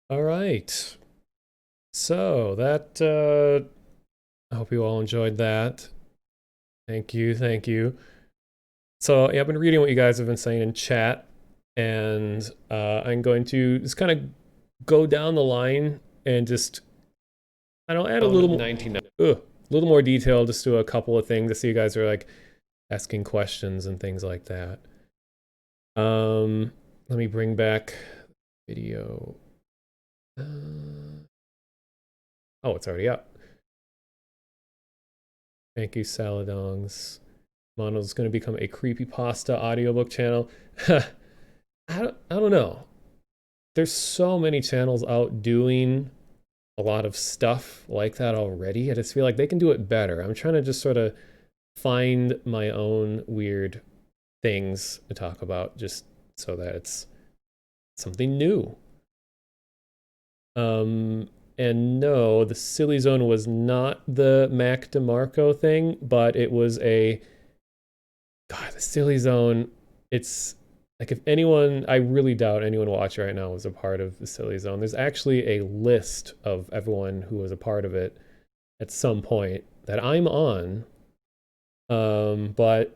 All right. So that I hope you all enjoyed that. Thank you, thank you. So yeah, I've been reading what you guys have been saying in chat, and I'm going to just kind of go down the line and just I don't add a little more 1990. A little more detail just to a couple of things to see you guys are like asking questions and things like that. Let me bring back video. Oh, it's already up. Thank you, Saladongs. Mono's going to become a creepypasta audiobook channel. I don't know. There's so many channels out doing a lot of stuff like that already. I just feel like they can do it better. I'm trying to just sort of find my own weird things to talk about just so that it's something new. And no, the Silly Zone was not the Mac DeMarco thing, but it was a God, the Silly Zone. It's like if anyone, I really doubt anyone watching right now was a part of the Silly Zone. There's actually a list of everyone who was a part of it at some point that I'm on. But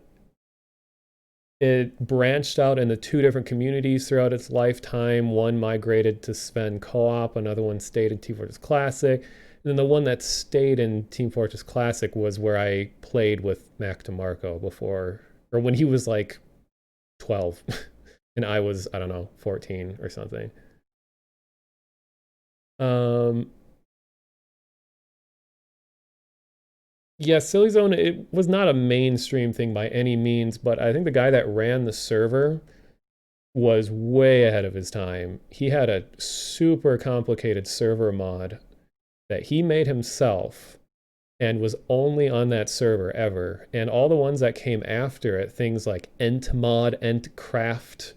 it branched out into two different communities throughout its lifetime. One migrated to Sven Co-op, another one stayed in Team Fortress Classic. And then the one that stayed in Team Fortress Classic was where I played with Mac DeMarco before, or when he was like 12 and I was, I don't know, 14 or something. Um, yeah, Silly Zone, it was not a mainstream thing by any means, but I think the guy that ran the server was way ahead of his time. He had a super complicated server mod that he made himself and was only on that server ever. And all the ones that came after it, things like Entmod, Entcraft,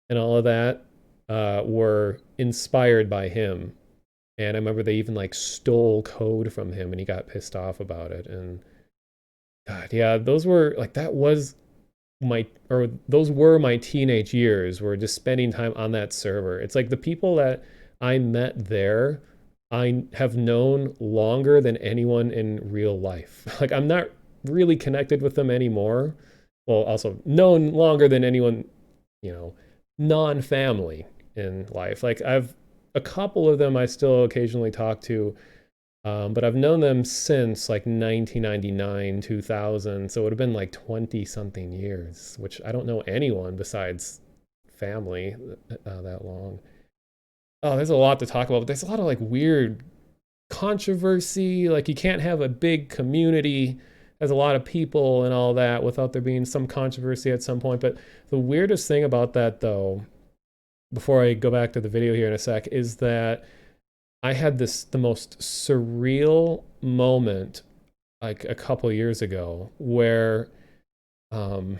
and all of that, were inspired by him. And I remember they even like stole code from him and he got pissed off about it. And God, yeah, those were like, that was my, or those were my teenage years, were just spending time on that server. It's like the people that I met there, I have known longer than anyone in real life. Like I'm not really connected with them anymore. Well, also known longer than anyone, you know, non-family in life. Like I've a couple of them I still occasionally talk to, but I've known them since like 1999, 2000. So it would have been like 20 something years, which I don't know anyone besides family that long. Oh, there's a lot to talk about, but there's a lot of like weird controversy. Like you can't have a big community as a lot of people and all that without there being some controversy at some point. But the weirdest thing about that, though, before I go back to the video here in a sec, is that I had the most surreal moment like a couple years ago where um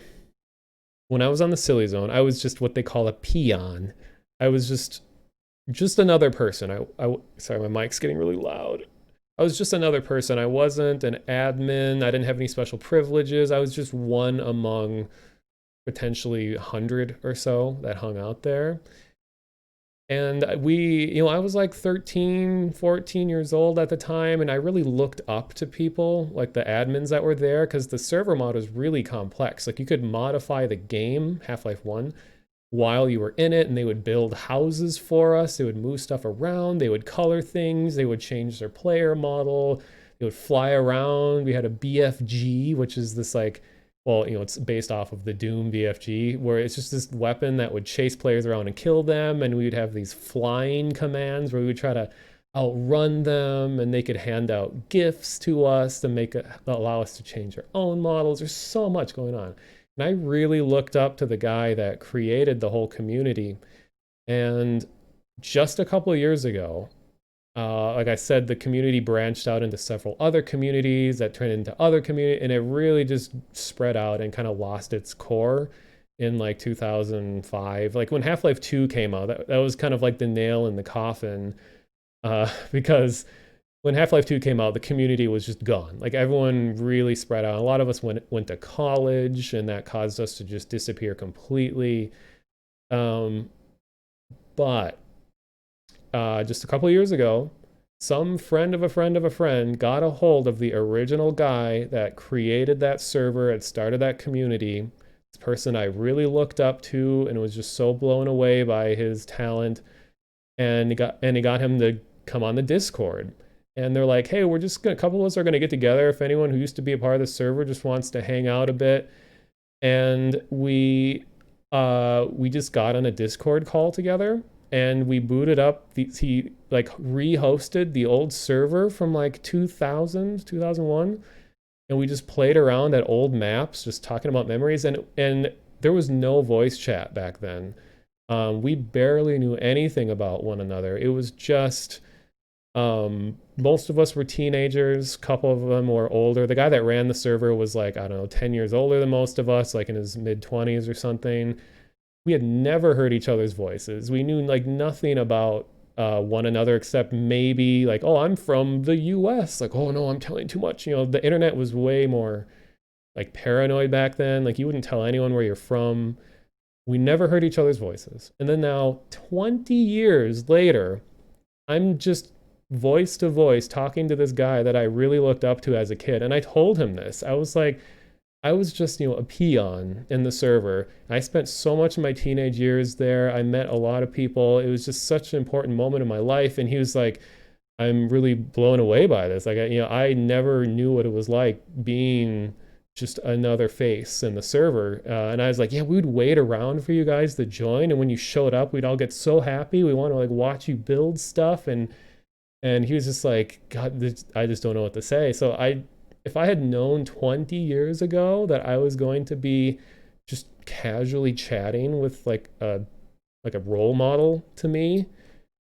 when I was on the Silly Zone, I was just what they call a peon. I was just another person. I sorry, my mic's getting really loud. I was just another person. I wasn't an admin. I didn't have any special privileges. I was just one among potentially 100 or so that hung out there. And I was like 13, 14 years old at the time, and I really looked up to people like the admins that were there because the server mod was really complex. Like you could modify the game, Half-Life 1, while you were in it, and they would build houses for us. They would move stuff around, they would color things, they would change their player model, they would fly around. We had a BFG, which is this like, well, it's based off of the Doom BFG, where it's just this weapon that would chase players around and kill them. And we would have these flying commands where we would try to outrun them, and they could hand out gifts to us to allow us to change our own models. There's so much going on. And I really looked up to the guy that created the whole community. And just a couple of years ago, like I said, the community branched out into several other communities that turned into other communities, and it really just spread out and kind of lost its core in like 2005. Like when Half-Life 2 came out, that was kind of like the nail in the coffin, because when Half-Life 2 came out, the community was just gone. Like everyone really spread out. A lot of us went to college, and that caused us to just disappear completely. Um, but just a couple years ago, some friend of a friend of a friend got a hold of the original guy that created that server and started that community. This person I really looked up to and was just so blown away by his talent, and he got him to come on the Discord. And they're like, hey, we're just gonna, a couple of us are gonna get together if anyone who used to be a part of the server just wants to hang out a bit. And we just got on a Discord call together, and we booted up he like re-hosted the old server from like 2000, 2001, and we just played around at old maps, just talking about memories. And there was no voice chat back then. We barely knew anything about one another. It was just most of us were teenagers. A couple of them were older. The guy that ran the server was like, I don't know, 10 years older than most of us, like in his mid 20s or something. We had never heard each other's voices. We knew like nothing about one another except maybe like, oh, I'm from the US. Like, oh no, I'm telling too much. You know, the internet was way more like paranoid back then. Like you wouldn't tell anyone where you're from. We never heard each other's voices. And then now, 20 years later, I'm just voice to voice talking to this guy that I really looked up to as a kid. And I told him this. I was like, I was just, a peon in the server. I spent so much of my teenage years there. I met a lot of people. It was just such an important moment in my life. And he was like, I'm really blown away by this. Like, I never knew what it was like being just another face in the server. And I was like, yeah, we would wait around for you guys to join. And when you showed up, we'd all get so happy. We want to like watch you build stuff. And he was just like, God, I just don't know what to say. So if I had known 20 years ago that I was going to be just casually chatting with like a role model to me,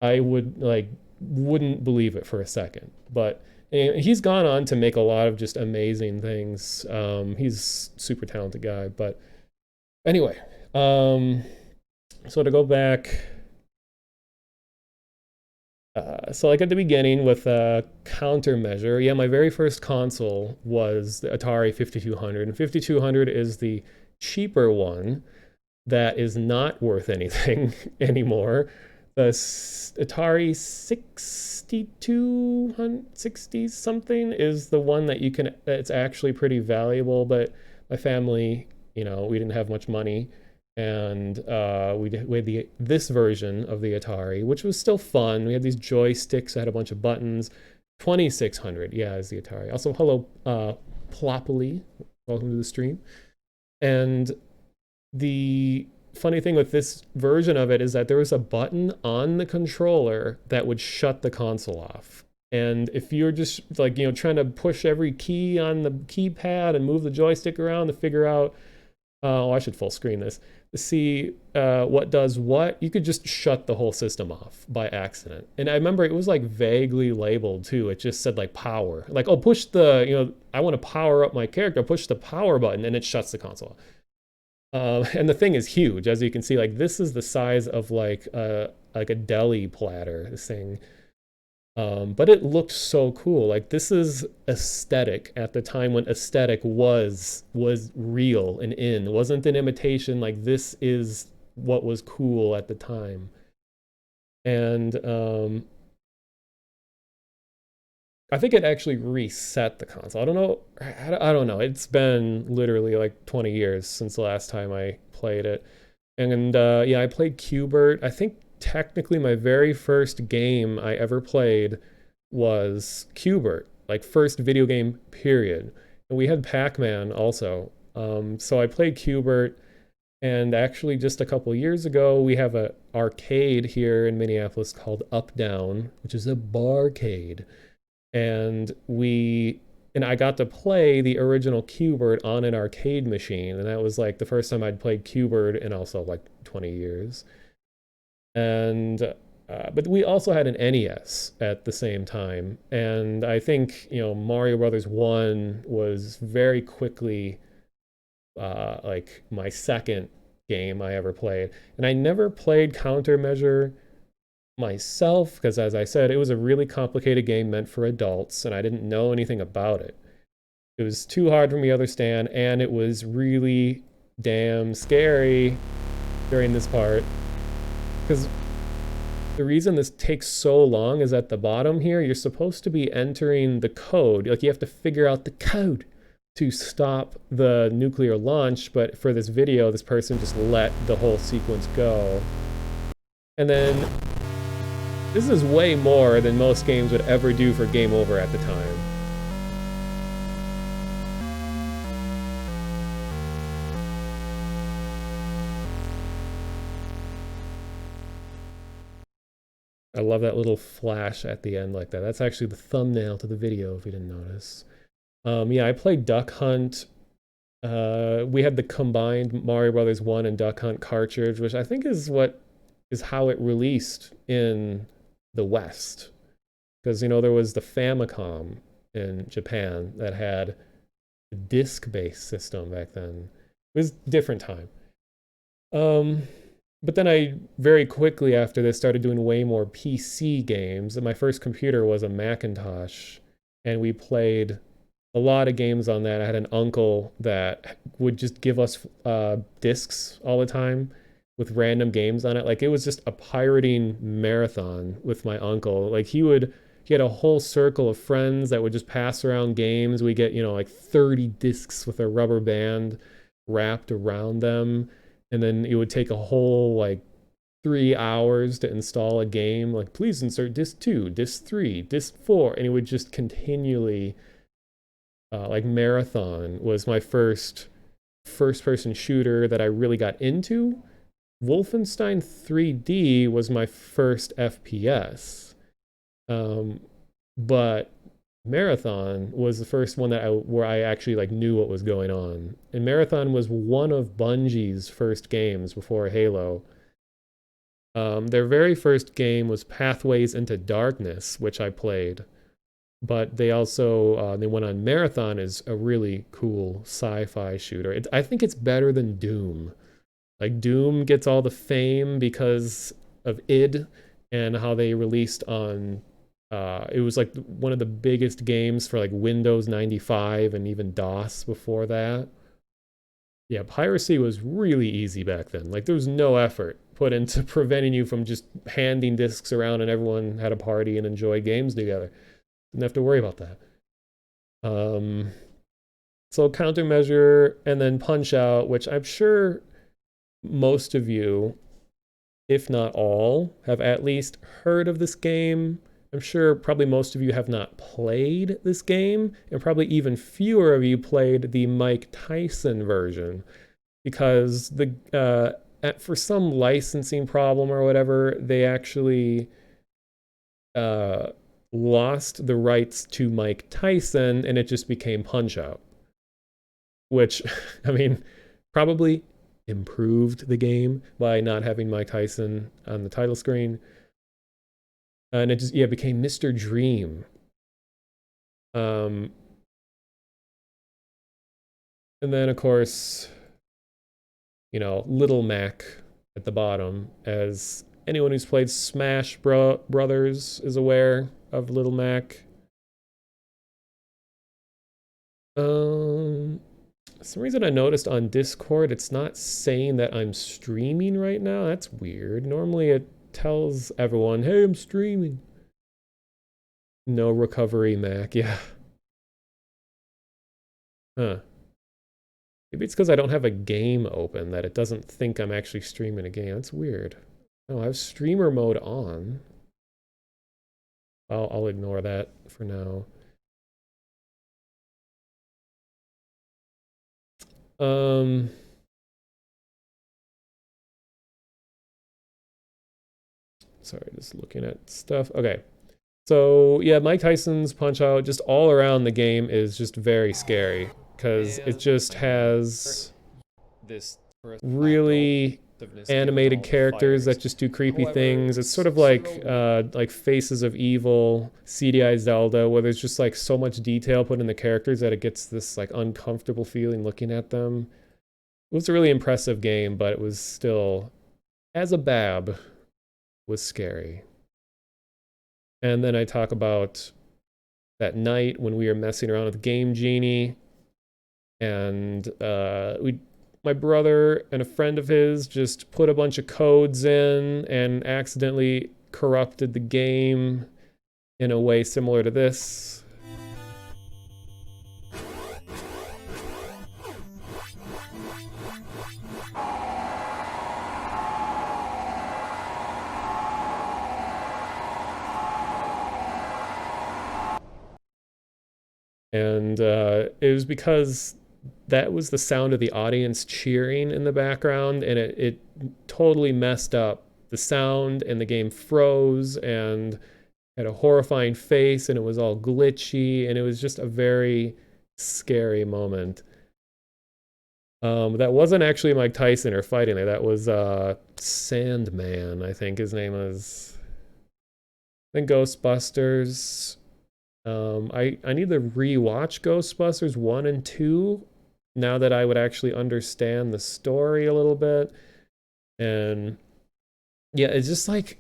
I wouldn't believe it for a second. But he's gone on to make a lot of just amazing things. He's a super talented guy. But anyway, so to go back, so like at the beginning with countermeasure, yeah, my very first console was the Atari 5200, and 5200 is the cheaper one that is not worth anything anymore. The Atari 6260 something is the one that it's actually pretty valuable, but my family, we didn't have much money, and we had this version of the Atari, which was still fun. We had these joysticks that had a bunch of buttons. 2600, yeah, is the Atari. Also, hello, Plopoli, welcome to the stream. And the funny thing with this version of it is that there was a button on the controller that would shut the console off. And if you're just like, trying to push every key on the keypad and move the joystick around to figure out, I should full screen this, to see what does what, you could just shut the whole system off by accident. And I remember it was like vaguely labeled too. It just said like power, like, oh, push the, I want to power up my character, push the power button, and it shuts the console off. And the thing is huge, as you can see. Like this is the size of like a deli platter, this thing. But it looked so cool. Like this is aesthetic at the time when aesthetic was real and in. It wasn't an imitation. Like this is what was cool at the time. And I think it actually reset the console. I don't know. I don't know. It's been literally like 20 years since the last time I played it. And yeah, I played Qbert. I think technically my very first game I ever played was Qbert, like first video game period. And we had Pac-Man also. So I played Qbert, and actually just a couple years ago, we have an arcade here in Minneapolis called Up Down, which is a barcade. And I got to play the original Qbert on an arcade machine, and that was like the first time I'd played Qbert in also like 20 years. And but we also had an NES at the same time, and I think Mario Brothers 1 was very quickly like my second game I ever played. And I never played Countermeasure myself because, as I said, it was a really complicated game meant for adults, and I didn't know anything about it. It was too hard for me to understand, and it was really damn scary during this part, because the reason this takes so long is at the bottom here, you're supposed to be entering the code. Like you have to figure out the code to stop the nuclear launch, but for this video, this person just let the whole sequence go. And then this is way more than most games would ever do for game over at the time. I love that little flash at the end like that. That's actually the thumbnail to the video if you didn't notice. Yeah, I played Duck Hunt. We had the combined Mario Brothers 1 and Duck Hunt cartridge, which I think is how it released in the West. Because, you know, there was the Famicom in Japan that had a disc-based system back then. It was a different time. But then I very quickly after this started doing way more PC games. And my first computer was a Macintosh, and we played a lot of games on that. I had an uncle that would just give us discs all the time with random games on it. Like it was just a pirating marathon with my uncle. Like he had a whole circle of friends that would just pass around games. We get, you know, like 30 discs with a rubber band wrapped around them. And then it would take a whole like 3 hours to install a game. Like, please insert disc 2, disc 3, disc 4. And it would just continually like Marathon was my first person shooter that I really got into. Wolfenstein 3D was my first FPS. But Marathon was the first one where I actually like knew what was going on. And Marathon was one of Bungie's first games before Halo. Their very first game was Pathways into Darkness, which I played. But they also they went on Marathon is a really cool sci-fi shooter. I think it's better than Doom. Like Doom gets all the fame because of id and how they released on it was like one of the biggest games for like Windows 95 and even DOS before that. Yeah, piracy was really easy back then. Like there was no effort put into preventing you from just handing discs around and everyone had a party and enjoyed games together. Didn't have to worry about that. So Countermeasure and then Punch Out, which I'm sure most of you, if not all, have at least heard of this game. I'm sure probably most of you have not played this game, and probably even fewer of you played the Mike Tyson version, because for some licensing problem or whatever, they actually lost the rights to Mike Tyson, and it just became Punch-Out, which, I mean, probably improved the game by not having Mike Tyson on the title screen. And it just, yeah, became Mr. Dream. And then, of course, you know, Little Mac at the bottom, as anyone who's played Smash Brothers is aware of Little Mac. For some reason I noticed on Discord it's not saying that I'm streaming right now. That's weird. Normally it tells everyone, hey, I'm streaming. No recovery, Mac. Yeah. Huh. Maybe it's because I don't have a game open that it doesn't think I'm actually streaming a game. That's weird. Oh, I have streamer mode on. I'll ignore that for now. Sorry, just looking at stuff. Okay. So, yeah, Mike Tyson's Punch-Out, just all around the game is just very scary, because it just has this really animated characters that just do creepy things. It's sort of like Faces of Evil, CDI Zelda, where there's just like so much detail put in the characters that it gets this like uncomfortable feeling looking at them. It was a really impressive game, but it was still, as a bab, was scary. And then I talk about that night when we were messing around with Game Genie, and my brother and a friend of his just put a bunch of codes in and accidentally corrupted the game in a way similar to this. And it was because that was the sound of the audience cheering in the background, and it totally messed up the sound, and the game froze and had a horrifying face, and it was all glitchy, and it was just a very scary moment. That wasn't actually Mike Tyson or fighting there. That was Sandman, I think his name is. I think Ghostbusters. I need to rewatch Ghostbusters 1 and 2 now that I would actually understand the story a little bit. And yeah, it's just like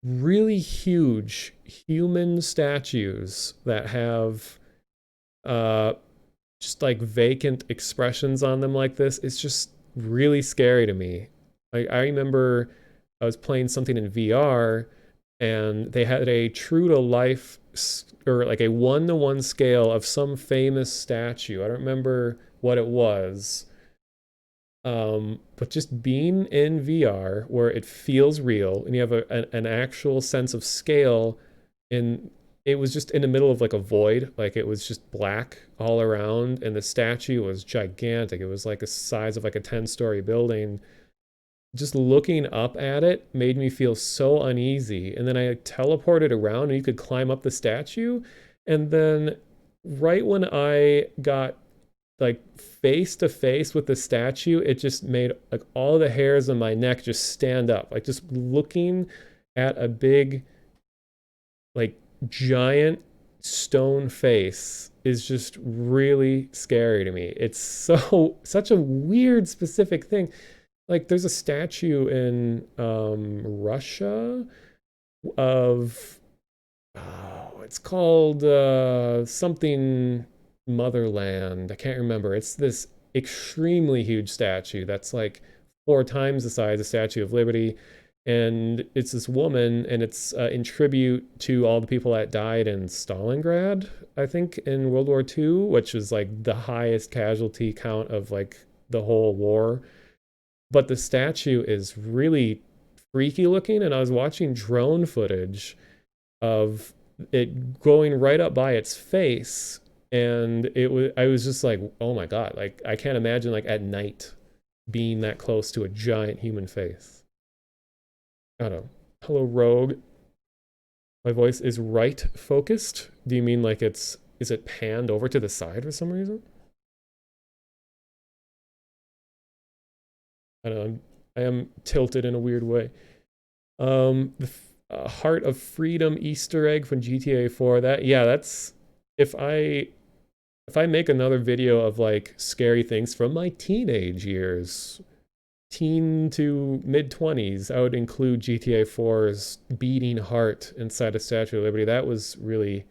really huge human statues that have uh just like vacant expressions on them like this. It's just really scary to me. I remember I was playing something in VR, and they had a true to life or like a 1-to-1 scale of some famous statue. I don't remember what it was. But just being in VR where it feels real and you have an actual sense of scale, and it was just in the middle of like a void, like it was just black all around, and the statue was gigantic. It was like the size of like a 10-story building. Just looking up at it made me feel so uneasy. And then I teleported around and you could climb up the statue. And then right when I got like face to face with the statue, it just made like all the hairs on my neck just stand up. Like just looking at a big, like giant stone face is just really scary to me. It's so such a weird specific thing. Like there's a statue in Russia of, oh, it's called something Motherland. I can't remember. It's this extremely huge statue that's like 4 times the size of Statue of Liberty. And it's this woman, and it's in tribute to all the people that died in Stalingrad, I think, in World War II, which is like the highest casualty count of like the whole war. But the statue is really freaky looking, and I was watching drone footage of it going right up by its face, and I was just like, oh my god, like I can't imagine like at night being that close to a giant human face. I don't know. Hello, Rogue. My voice is right focused. Do you mean like is it panned over to the side for some reason? I don't know. I am tilted in a weird way. The Heart of Freedom Easter egg from GTA 4. That, yeah, that's if I make another video of like scary things from my teenage years, teen to mid 20s, I would include GTA 4's beating heart inside a Statue of Liberty. That was really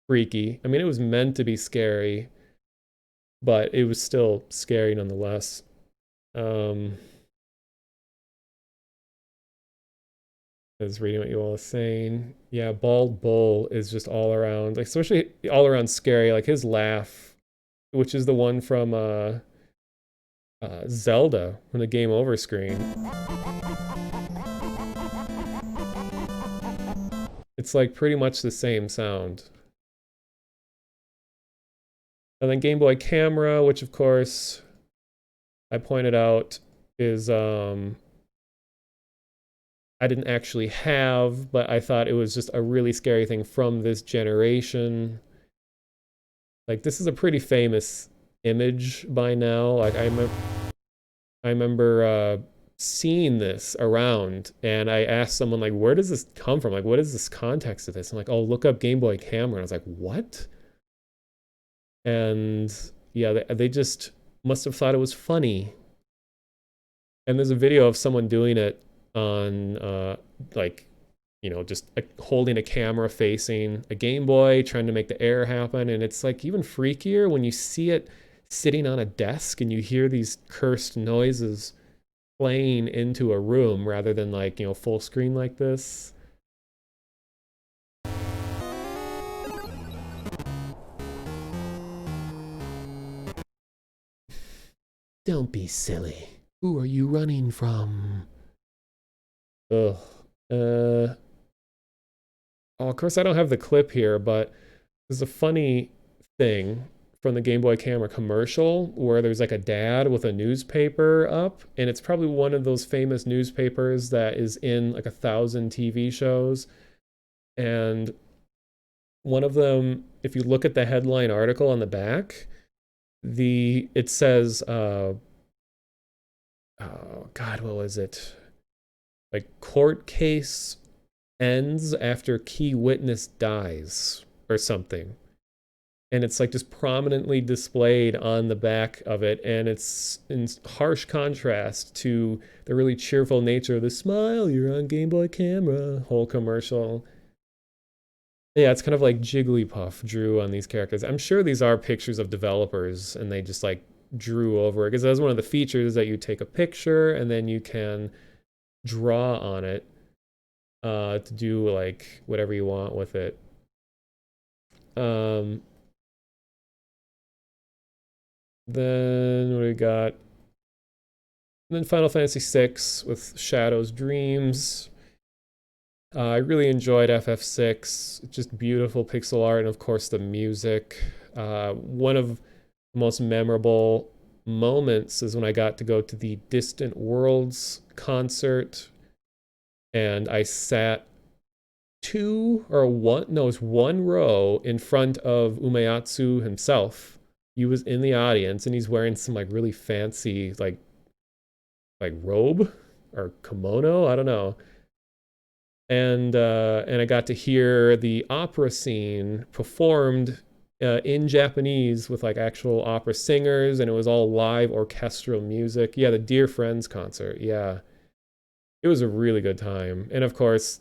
freaky. I mean, it was meant to be scary, but it was still scary nonetheless. Um, I was reading what you all are saying. Yeah, Bald Bull is just all around, like especially all around scary. Like his laugh, which is the one from Zelda from the Game Over screen. It's like pretty much the same sound. And then Game Boy Camera, which of course I pointed out is I didn't actually have, but I thought it was just a really scary thing from this generation. Like this is a pretty famous image by now. Like I remember seeing this around, and I asked someone like, where does this come from? Like, what is this context of this? I'm like, oh, look up Game Boy Camera. And I was like, what? And yeah, they just must have thought it was funny. And there's a video of someone doing it on like, you know, just holding a camera facing a Game Boy, trying to make the air happen. And it's like even freakier when you see it sitting on a desk and you hear these cursed noises playing into a room rather than like, you know, full screen like this. Don't be silly. Who are you running from? Ugh. Uh, oh, of course, I don't have the clip here, but there's a funny thing from the Game Boy camera commercial where there's like a dad with a newspaper up, and it's probably one of those famous newspapers that is in like 1,000 TV shows. And one of them, if you look at the headline article on the back, it says, oh God, what was it? Like court case ends after key witness dies or something. And it's like just prominently displayed on the back of it, and it's in harsh contrast to the really cheerful nature of the smile, you're on Game Boy camera whole commercial. Yeah, it's kind of like Jigglypuff drew on these characters. I'm sure these are pictures of developers and they just like drew over it, because that's one of the features, that you take a picture and then you can draw on it to do like whatever you want with it. Um, then what do we got? And then Final Fantasy VI with Shadow's Dreams. I really enjoyed FF6. Just beautiful pixel art, and of course the music. One of the most memorable moments is when I got to go to the Distant Worlds concert, and I sat two or one, no, it's one row in front of Umeatsu himself. He was in the audience, and he's wearing some like really fancy like robe or kimono, I don't know. And I got to hear the opera scene performed in Japanese with like actual opera singers, and it was all live orchestral music. Yeah, the Dear Friends concert. Yeah, it was a really good time. And of course,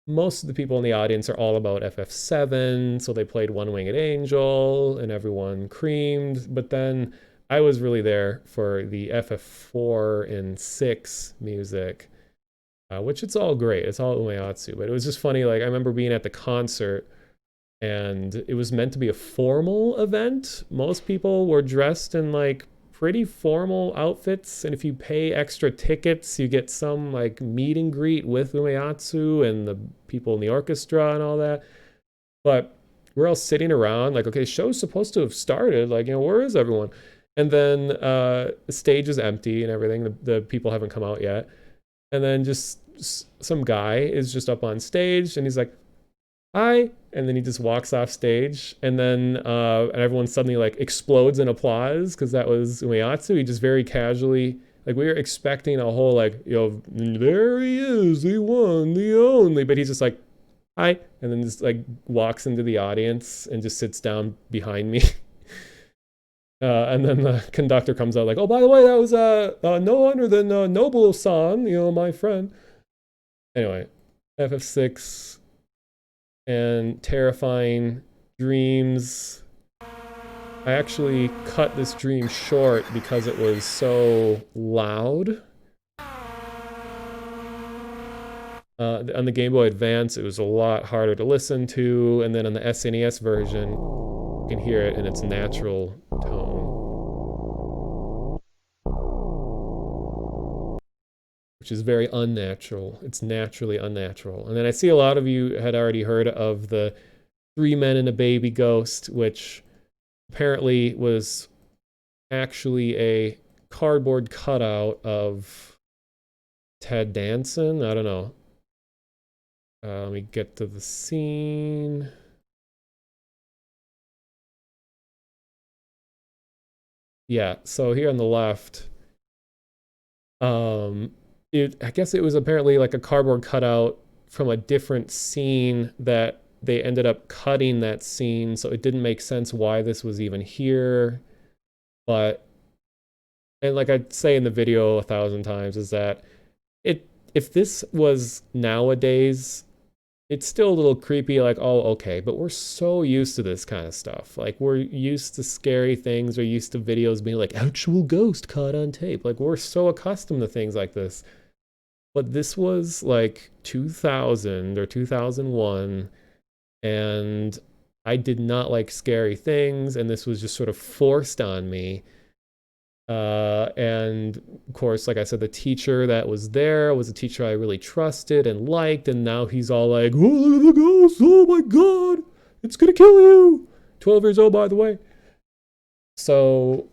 most of the people in the audience are all about FF7, so they played One Winged Angel, and everyone creamed. But then I was really there for the FF4 and 6 music, which it's all great. It's all umeatsu, but it was just funny. Like I remember being at the concert, and it was meant to be a formal event. Most people were dressed in like pretty formal outfits, and if you pay extra tickets, you get some like meet and greet with umeatsu and the people in the orchestra and all that. But we're all sitting around like, okay, show's supposed to have started. Like, where is everyone? And then the stage is empty and everything. The people haven't come out yet. And then just some guy is just up on stage, and he's like, hi, and then he just walks off stage, and then and everyone suddenly like explodes in applause because that was Umeatsu. He just very casually, like we were expecting a whole like, there he is, the one, the only, but he's just like, hi, and then just like walks into the audience and just sits down behind me. And then the conductor comes out like, oh, by the way, that was no other than Noble-san, my friend. Anyway, FF6 and Terrifying Dreams. I actually cut this dream short because it was so loud. On the Game Boy Advance, it was a lot harder to listen to, and then on the SNES version, you can hear it in its natural tone, which is very unnatural. It's naturally unnatural. And then I see a lot of you had already heard of the Three Men and a Baby Ghost, which apparently was actually a cardboard cutout of Ted Danson. I don't know. Let me get to the scene. Yeah, so here on the left, I guess it was apparently like a cardboard cutout from a different scene that they ended up cutting that scene, so it didn't make sense why this was even here. But, and like I say in the video 1,000 times, is that if this was nowadays, it's still a little creepy, like, oh, okay, but we're so used to this kind of stuff. Like, we're used to scary things, we're used to videos being like, actual ghost caught on tape. Like, we're so accustomed to things like this. But this was like 2000 or 2001, and I did not like scary things, and this was just sort of forced on me. And of course, like I said, the teacher that was there was a teacher I really trusted and liked, and now he's all like, "Oh, look at the ghost! Oh my god, it's gonna kill you!" 12 years old, by the way. So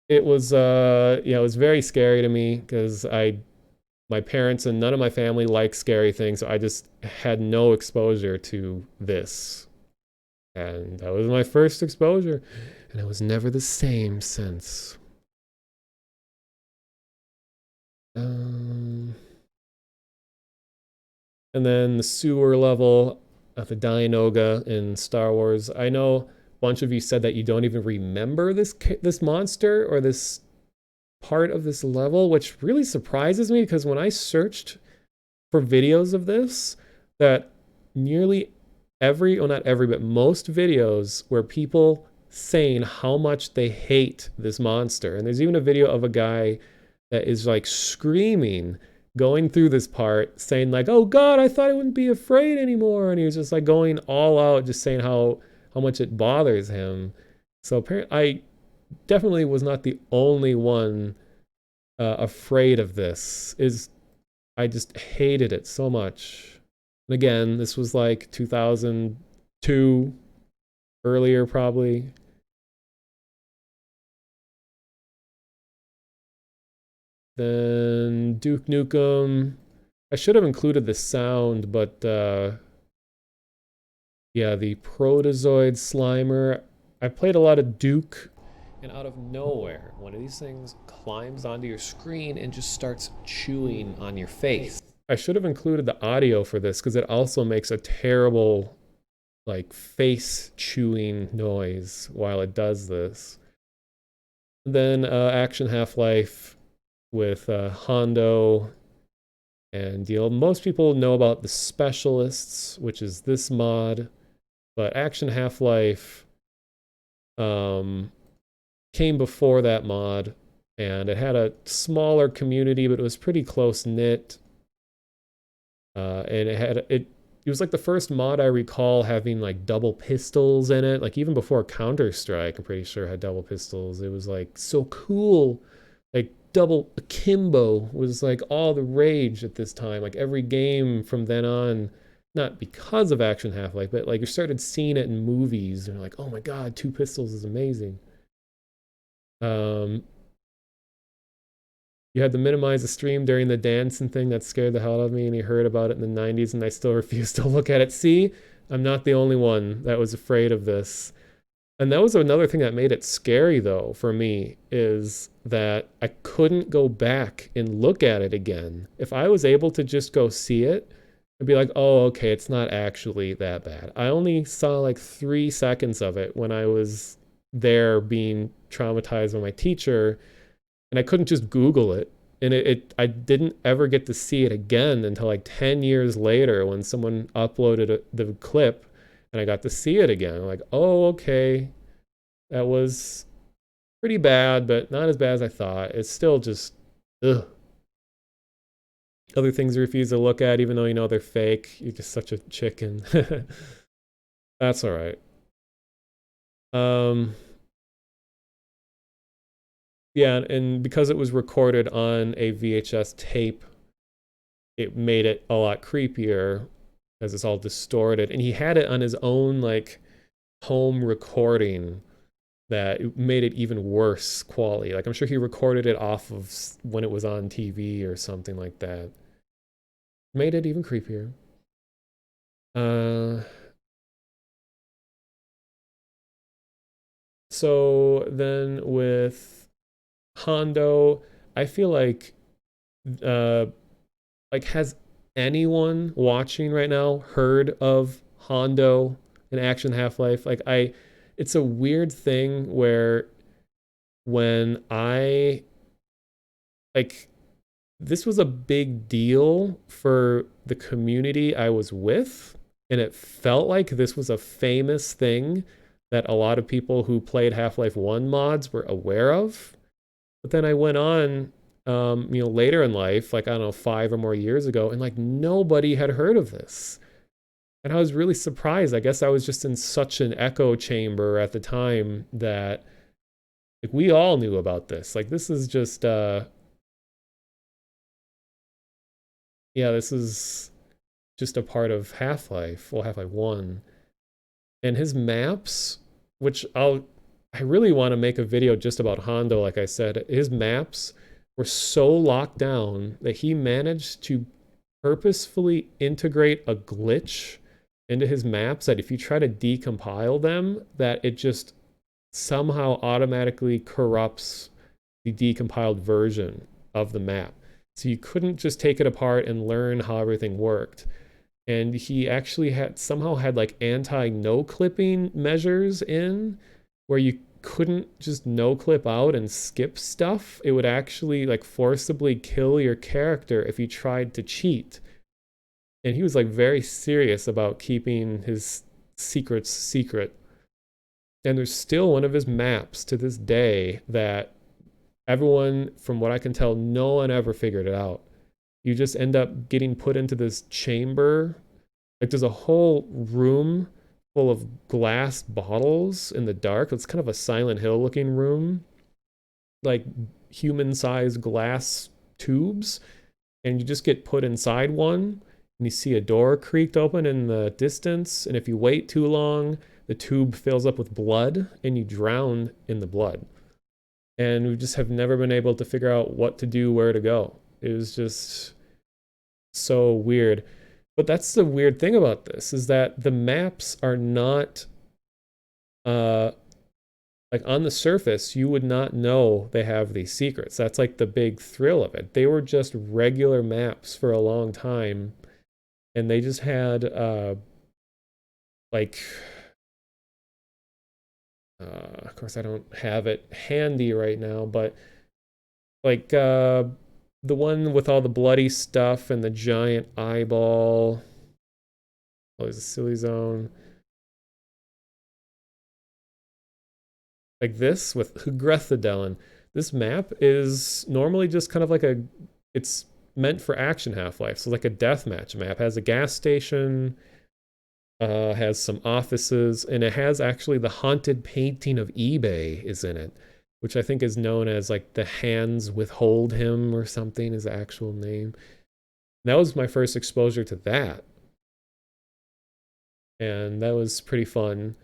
it was, yeah, it was very scary to me because my parents and none of my family like scary things, so I just had no exposure to this, and that was my first exposure, and it was never the same since. Um, and then the sewer level of the Dienoga in Star Wars. I know a bunch of you said that you don't even remember this monster or this part of this level, which really surprises me because when I searched for videos of this, that nearly every, well, not every, but most videos were people saying how much they hate this monster. And there's even a video of a guy that is like screaming going through this part saying like, "Oh god, I thought I wouldn't be afraid anymore," and he was just like going all out just saying how much it bothers him. So apparently I definitely was not the only one afraid of this. Is I just hated it so much. And again, this was like 2002, earlier probably. Then Duke Nukem. I should have included the sound, but yeah, the Protozoid Slimer. I played a lot of Duke, and out of nowhere, one of these things climbs onto your screen and just starts chewing on your face. I should have included the audio for this because it also makes a terrible, like, face chewing noise while it does this. Then Action Half-Life with Hondo and Deal. Most people know about the Specialists, which is this mod, but Action Half-Life um, came before that mod, and it had a smaller community, but it was pretty close knit. And it was like the first mod I recall having like double pistols in it. Like even before Counter Strike, I'm pretty sure had double pistols. It was like so cool. Like double akimbo was like all the rage at this time. Like every game from then on, not because of Action Half-Life, but like you started seeing it in movies and you're like, oh my god, two pistols is amazing. Um, you had to minimize the stream during the dancing thing that scared the hell out of me, and he heard about it in the 90s, and I still refuse to look at it. See, I'm not the only one that was afraid of this. And that was another thing that made it scary, though, for me, is that I couldn't go back and look at it again. If I was able to just go see it and be like, oh, okay, it's not actually that bad. I only saw like 3 seconds of it when I was there being traumatized by my teacher, and I couldn't just Google it. And I didn't ever get to see it again until like 10 years later when someone uploaded the clip and I got to see it again. I'm like, oh, okay, that was pretty bad, but not as bad as I thought. It's still just, ugh. Other things you refuse to look at, even though you know they're fake. You're just such a chicken. That's all right. Um, yeah, and because it was recorded on a VHS tape, it made it a lot creepier because it's all distorted. And he had it on his own like home recording that made it even worse quality. Like I'm sure he recorded it off of when it was on TV or something like that. Made it even creepier. Uh, so then with Hondo, I feel uh like has anyone watching right now heard of Hondo in Action Half-Life? Like it's a weird thing where when I like this was a big deal for the community I was with, and it felt like this was a famous thing that a lot of people who played Half-Life 1 mods were aware of. But then I went on, later in life, like I don't know, 5 or more years ago, and like nobody had heard of this. And I was really surprised. I guess I was just in such an echo chamber at the time that Like we all knew about this. Like this is just yeah, this is just a part of Half-Life, well, Half-Life 1. And his maps, which I really want to make a video just about Hondo, like I said. His maps were so locked down that he managed to purposefully integrate a glitch into his maps that if you try to decompile them, that it just somehow automatically corrupts the decompiled version of the map. So you couldn't just take it apart and learn how everything worked. And he actually had somehow had like anti no clipping measures in where you couldn't just no clip out and skip stuff. It would actually like forcibly kill your character if you tried to cheat. And he was like very serious about keeping his secrets secret. And there's still one of his maps to this day that everyone, from what I can tell, no one ever figured it out. You just end up getting put into this chamber. Like there's a whole room full of glass bottles in the dark. It's kind of a Silent Hill looking room, like human sized glass tubes. And you just get put inside one and you see a door creaked open in the distance. And if you wait too long, the tube fills up with blood and you drown in the blood. And we just have never been able to figure out what to do, where to go. It was just so weird. But that's the weird thing about this is that the maps are not uh like on the surface you would not know they have these secrets. That's like the big thrill of it. They were just regular maps for a long time and they just had like of course I don't have it handy right now, but like the one with all the bloody stuff and the giant eyeball. Oh, there's a silly zone. Like this with Qbert. This map is normally just kind of like it's meant for action Half-Life. So like a deathmatch map. Has a gas station, has some offices, and it has actually the haunted painting of eBay is in it, which I think is known as like the hands withhold him or something is the actual name. That was my first exposure to that. And that was pretty fun.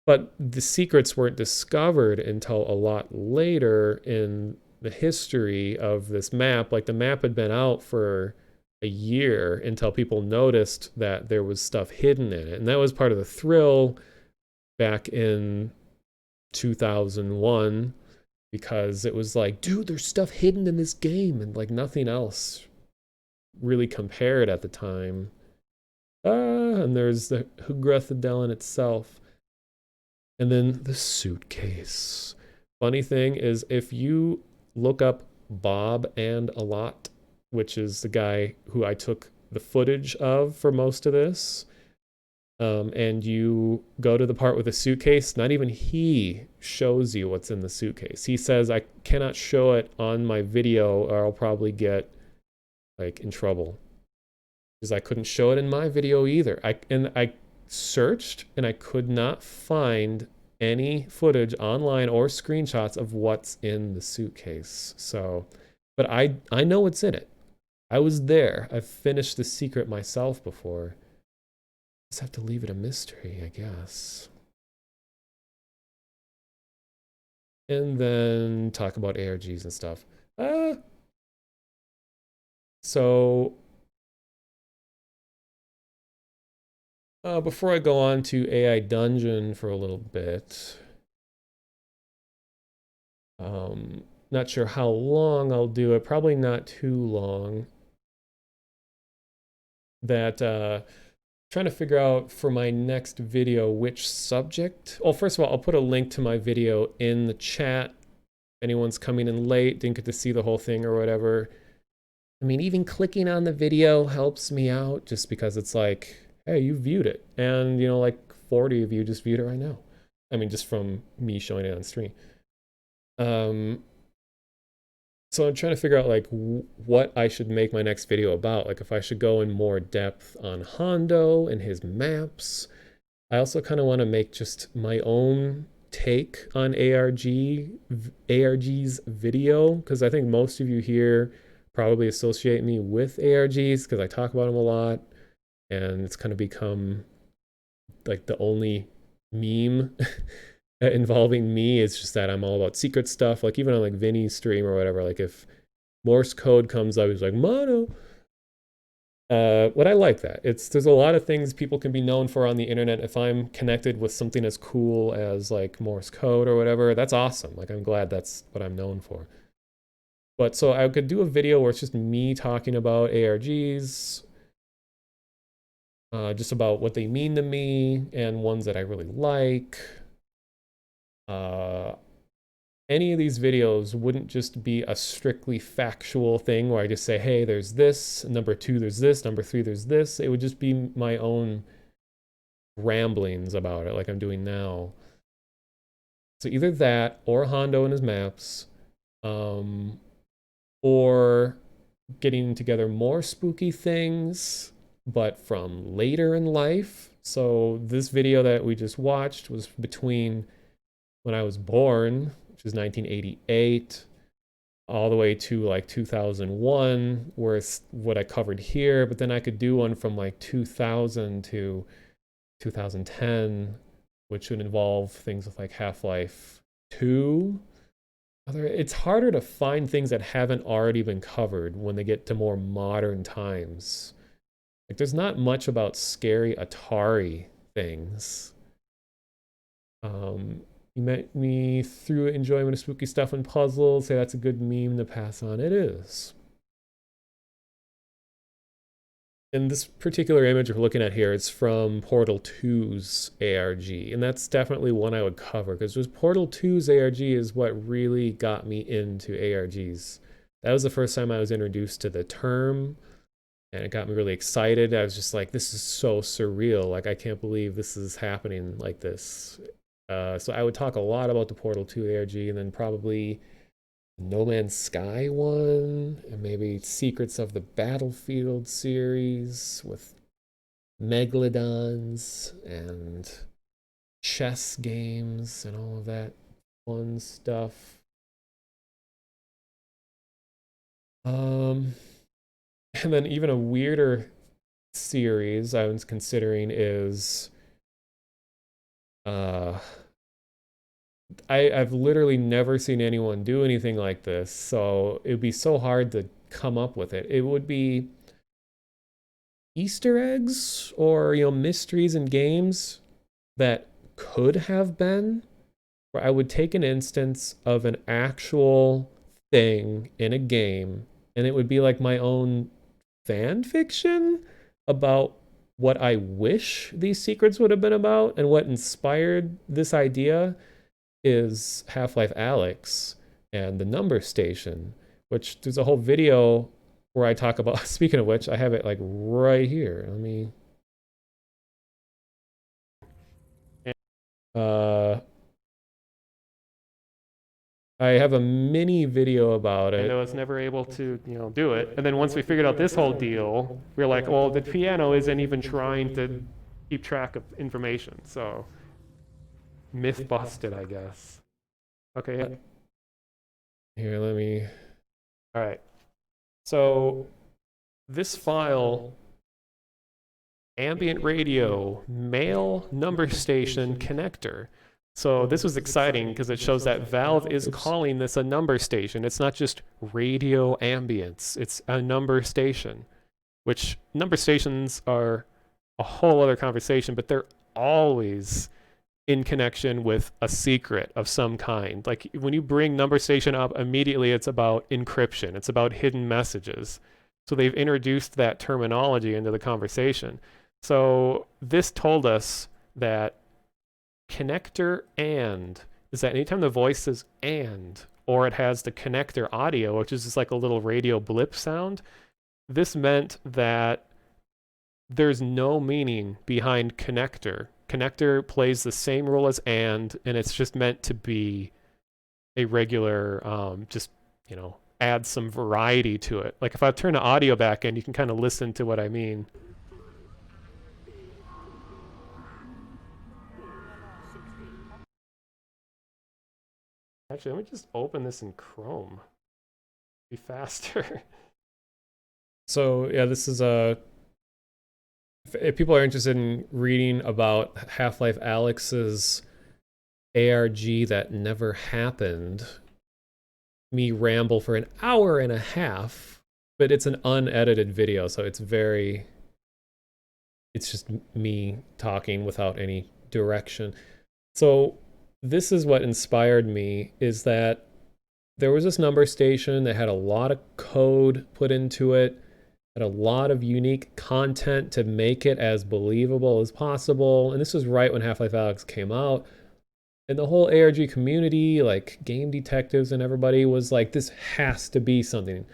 But the secrets weren't discovered until a lot later in the history of this map. Like the map had been out for a year until people noticed that there was stuff hidden in it. And that was part of the thrill back in 2001 because it was like, dude, there's stuff hidden in this game and like nothing else really compared at the time. And there's the Qbert itself. And then the Suitcase. Funny thing is, if you look up Bob and a lot, which is the guy who I took the footage of for most of this, and you go to the part with the suitcase, not even he shows you what's in the suitcase. He says, I cannot show it on my video or I'll probably get like in trouble. Because I couldn't show it in my video either. I searched and I could not find any footage online or screenshots of what's in the suitcase. So, but I know what's in it. I was there. I've finished the secret myself before. Just have to leave it a mystery, I guess. And then talk about ARGs and stuff. So before I go on to AI Dungeon for a little bit, not sure how long I'll do it. Probably not too long. That trying to figure out for my next video which subject. Well, first of all, I'll put a link to my video in the chat. If anyone's coming in late, didn't get to see the whole thing or whatever. I mean, even clicking on the video helps me out just because it's like, hey, you viewed it. And, you know, like 40 of you just viewed it right now. I mean, just from me showing it on stream. So I'm trying to figure out like what I should make my next video about. Like if I should go in more depth on Hondo and his maps. I also kind of want to make just my own take on ARG's video, because I think most of you here probably associate me with ARGs because I talk about them a lot, and it's kind of become like the only meme involving me. It's just that I'm all about secret stuff. Like even on like Vinny's stream or whatever, like if Morse code comes up, he's like mono. What I like that. There's a lot of things people can be known for on the internet. If I'm connected with something as cool as like Morse code or whatever, that's awesome. Like I'm glad that's what I'm known for. But so I could do a video where it's just me talking about ARGs, just about what they mean to me and ones that I really like. Any of these videos wouldn't just be a strictly factual thing where I just say, hey, there's this, number 2, there's this, number 3, there's this. It would just be my own ramblings about it like I'm doing now. So either that or Hondo and his maps, or getting together more spooky things, but from later in life. So this video that we just watched was between when I was born, which is 1988, all the way to like 2001, where it's what I covered here. But then I could do one from like 2000 to 2010, which would involve things with like Half-Life 2. It's harder to find things that haven't already been covered when they get to more modern times. Like there's not much about scary Atari things. You met me through enjoyment of spooky stuff and puzzles. Say that's a good meme to pass on. It is. And this particular image we're looking at here is from Portal 2's ARG. And that's definitely one I would cover because Portal 2's ARG is what really got me into ARGs. That was the first time I was introduced to the term, and it got me really excited. I was just like, this is so surreal. Like, I can't believe this is happening like this. So I would talk a lot about the Portal 2 ARG, and then probably No Man's Sky one, and maybe Secrets of the Battlefield series with megalodons and chess games and all of that fun stuff. And then even a weirder series I was considering is I've literally never seen anyone do anything like this, so it would be so hard to come up with it. It would be Easter eggs or, mysteries in games that could have been, where I would take an instance of an actual thing in a game, and it would be like my own fan fiction about what I wish these secrets would have been about. And what inspired this idea is Half-Life Alyx and the number station, which there's a whole video where I talk about. Speaking of which, I have it like right here. Let me I have a mini video about it. And I was never able to, do it. And then once we figured out this whole deal, we were like, well, the piano isn't even trying to keep track of information. So myth busted, I guess. Okay. Here, let me. All right. So this file, ambient radio, male number station connector. So this was exciting because it shows that Valve is calling this a number station. It's not just radio ambience. It's a number station, which number stations are a whole other conversation, but they're always in connection with a secret of some kind. Like when you bring number station up, immediately it's about encryption. It's about hidden messages. So they've introduced that terminology into the conversation. So this told us that connector and is that anytime the voice says and, or it has the connector audio, which is just like a little radio blip sound, this meant that there's no meaning behind connector. Connector plays the same role as and it's just meant to be a regular, just, add some variety to it. Like if I turn the audio back in, you can kind of listen to what I mean. Actually, let me just open this in Chrome. Be faster. So yeah, this is a. If people are interested in reading about Half-Life Alyx's ARG that never happened, me ramble for an hour and a half, but it's an unedited video, so it's just me talking without any direction. So this is what inspired me, is that there was this number station that had a lot of code put into it, had a lot of unique content to make it as believable as possible. And this was right when Half-Life Alyx came out. And the whole ARG community, like game detectives and everybody, was like, this has to be something.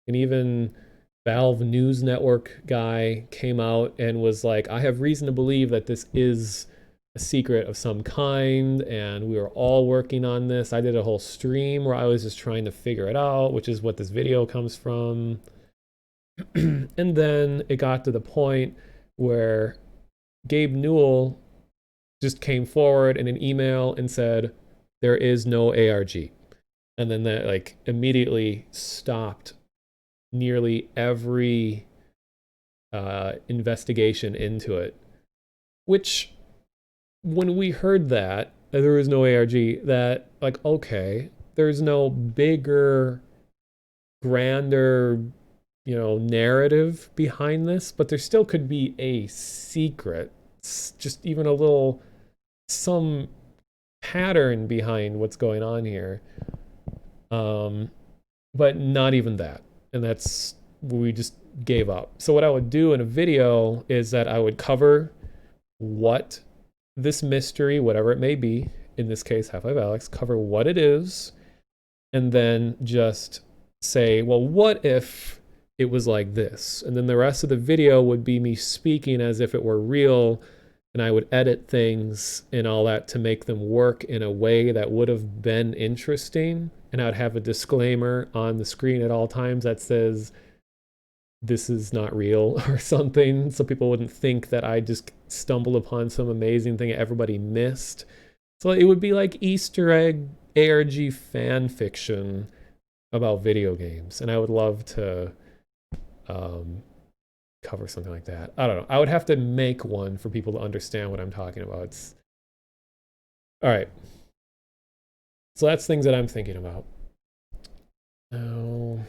And even Valve News Network guy came out and was like, I have reason to believe that this is a secret of some kind, and we were all working on this. I did a whole stream where I was just trying to figure it out, which is what this video comes from. And then it got to the point where Gabe Newell just came forward in an email and said, there is no ARG. And then that like immediately stopped nearly every investigation into it. Which, when we heard that there was no ARG, that like, okay, there's no bigger, grander, narrative behind this, but there still could be a secret, just even a little, some pattern behind what's going on here. But not even that. And that's, we just gave up. So what I would do in a video is that I would cover what this mystery, whatever it may be, in this case, Half-Life Alyx, cover what it is, and then just say, well, what if it was like this? And then the rest of the video would be me speaking as if it were real, and I would edit things and all that to make them work in a way that would have been interesting. And I'd have a disclaimer on the screen at all times that says, this is not real or something, so people wouldn't think that I just stumbled upon some amazing thing everybody missed. So it would be like Easter egg ARG fan fiction about video games, and I would love to cover something like that. I don't know. I would have to make one for people to understand what I'm talking about. It's all right. So that's things that I'm thinking about. Now,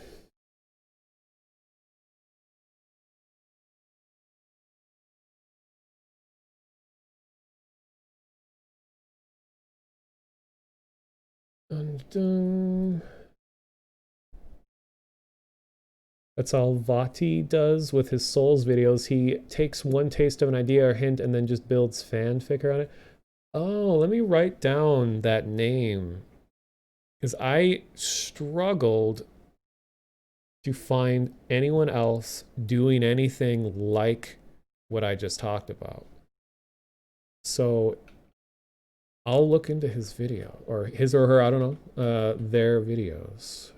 dun, dun. That's all Vati does with his Souls videos. He takes one taste of an idea or hint and then just builds fanfic around it. Oh, let me write down that name, because I struggled to find anyone else doing anything like what I just talked about. So I'll look into his video, or his or her, I don't know, their videos.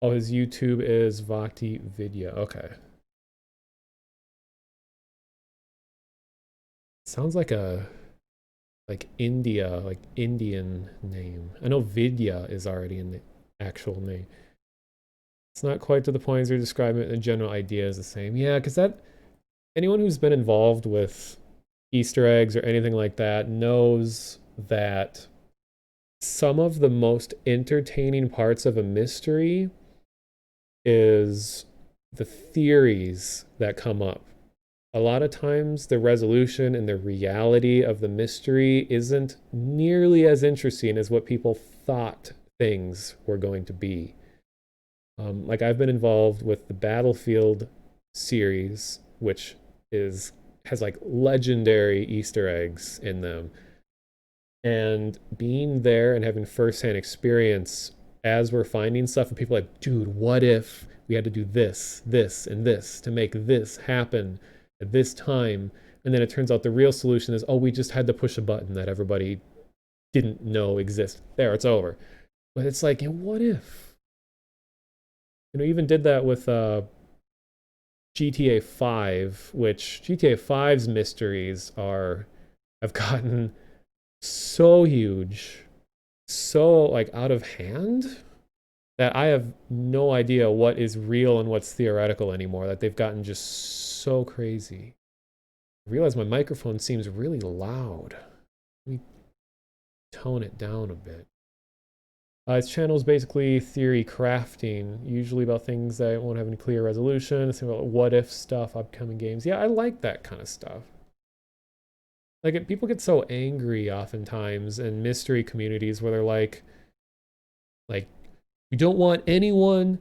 Oh, his YouTube is Vakti Vidya. Okay. Sounds like a India, like Indian name. I know Vidya is already in the actual name. It's not quite to the point as you're describing it. The general idea is the same. Yeah, because that, anyone who's been involved with Easter eggs or anything like that knows that some of the most entertaining parts of a mystery is the theories that come up. A lot of times the resolution and the reality of the mystery isn't nearly as interesting as what people thought things were going to be. Like I've been involved with the Battlefield series, which has like legendary Easter eggs in them. And being there and having firsthand experience as we're finding stuff, and people are like, dude, what if we had to do this, this, and this to make this happen at this time? And then it turns out the real solution is, oh, we just had to push a button that everybody didn't know existed. There, it's over. But it's like, what if? Even did that with GTA 5, which GTA 5's mysteries have gotten so huge, so like out of hand that I have no idea what is real and what's theoretical anymore. That they've gotten just so crazy. I realize my microphone seems really loud. Let me tone it down a bit. Its channel is basically theory crafting, usually about things that won't have any clear resolution. It's about what if stuff, upcoming games. Yeah, I like that kind of stuff. Like, people get so angry oftentimes in mystery communities where they're like, we don't want anyone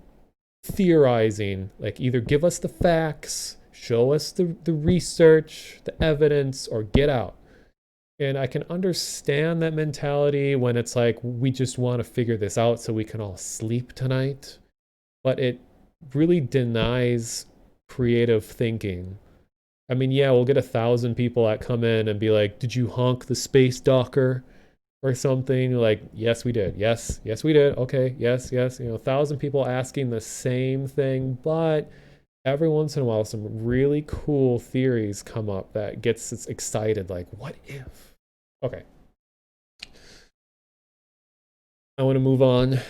theorizing. Like, either give us the facts, show us the research, the evidence, or get out. And I can understand that mentality when it's like, we just want to figure this out so we can all sleep tonight. But it really denies creative thinking. I mean, yeah, we'll get 1,000 people that come in and be like, did you honk the space docker or something? Like, yes, we did. Yes, yes, we did. Okay, yes, yes. 1,000 people asking the same thing, but every once in a while, some really cool theories come up that gets us excited. Like, what if? Okay. I want to move on.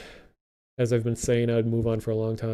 As I've been saying, I'd move on for a long time.